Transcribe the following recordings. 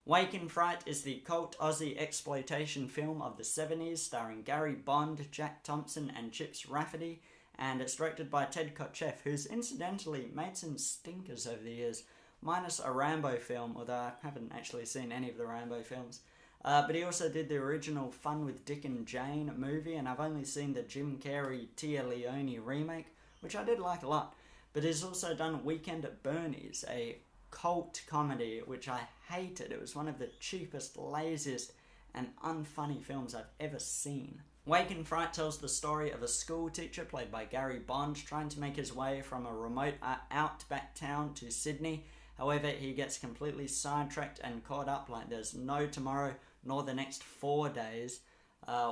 Wake in Fright is the cult Aussie exploitation film of the 70s starring Gary Bond, Jack Thompson and Chips Rafferty, and it's directed by Ted Kotcheff, who's incidentally made some stinkers over the years, minus a Rambo film, although I haven't actually seen any of the Rambo films. But he also did the original Fun with Dick and Jane movie, and I've only seen the Jim Carrey Tia Leone remake, which I did like a lot. But he's also done Weekend at Bernie's, a cult comedy which I hated. It was one of the cheapest, laziest and unfunny films I've ever seen. Wake in Fright tells the story of a school teacher played by Gary Bond trying to make his way from a remote outback town to Sydney. However, he gets completely sidetracked and caught up like there's no tomorrow nor the next 4 days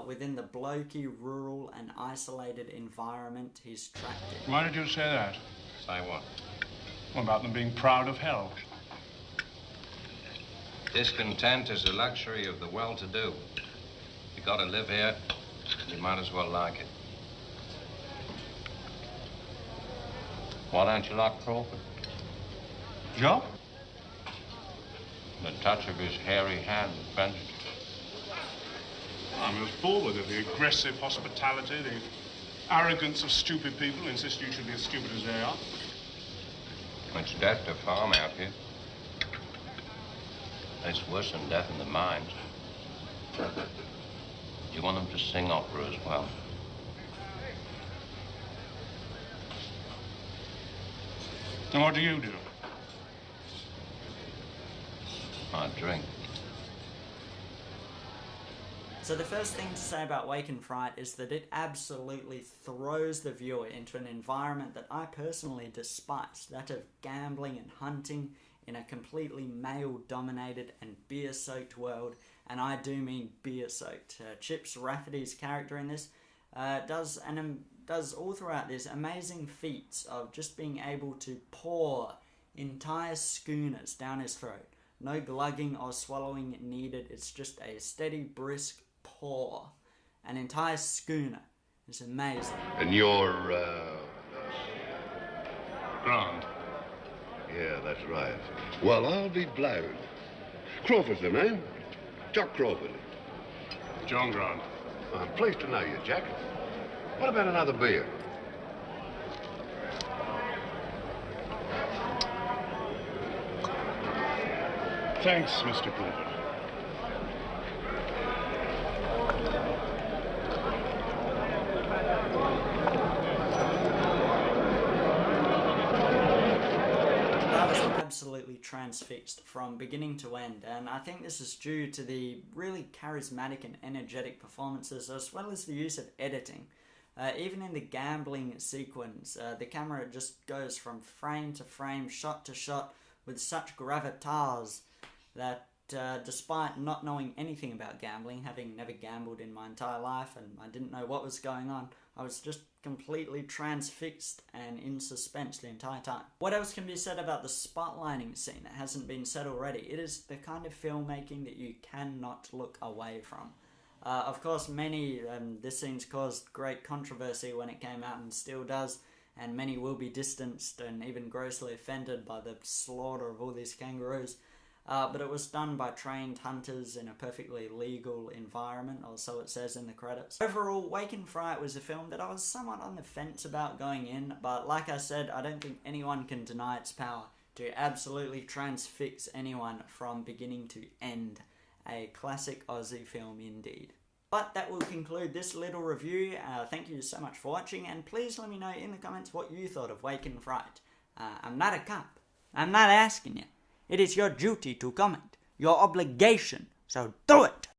within the blokey, rural and isolated environment he's trapped in. Why did you say that? Say what? About them being proud of hell. Discontent is a luxury of the well-to-do. You gotta live here, you might as well like it. Why don't you like Crawford? Joe? The touch of his hairy hand bent. I'm as bored with it. The aggressive hospitality, the arrogance of stupid people who insist you should be as stupid as they are. It's death to farm out here. It's worse than death in the mines. You want them to sing opera as well. And what do you do? I drink. So the first thing to say about Wake in Fright is that it absolutely throws the viewer into an environment that I personally despise, that of gambling and hunting in a completely male-dominated and beer-soaked world, and I do mean beer-soaked. Chips Rafferty's character in this does all throughout this amazing feats of just being able to pour entire schooners down his throat. No glugging or swallowing needed, it's just a steady, brisk pour. An entire schooner. It's amazing. And you're, Grant. Yeah, that's right. Well, I'll be blowed. Crawford's the name. Jock Crawford. John Grant. I'm pleased to know you, Jack. What about another beer? Thanks, Mr. Crawford. I was absolutely transfixed from beginning to end, and I think this is due to the really charismatic and energetic performances as well as the use of editing. Even in the gambling sequence, the camera just goes from frame to frame, shot to shot, with such gravitas that despite not knowing anything about gambling, having never gambled in my entire life and I didn't know what was going on, I was just completely transfixed and in suspense the entire time. What else can be said about the spotlighting scene that hasn't been said already? It is the kind of filmmaking that you cannot look away from. Of course, this scene's caused great controversy when it came out and still does, and many will be distanced and even grossly offended by the slaughter of all these kangaroos. But it was done by trained hunters in a perfectly legal environment, or so it says in the credits. Overall, Wake in Fright was a film that I was somewhat on the fence about going in, but like I said, I don't think anyone can deny its power to absolutely transfix anyone from beginning to end. A classic Aussie film indeed. But that will conclude this little review. Thank you so much for watching, and please let me know in the comments what you thought of Wake in Fright. I'm not a cop. I'm not asking you. It is your duty to comment, your obligation, so do it!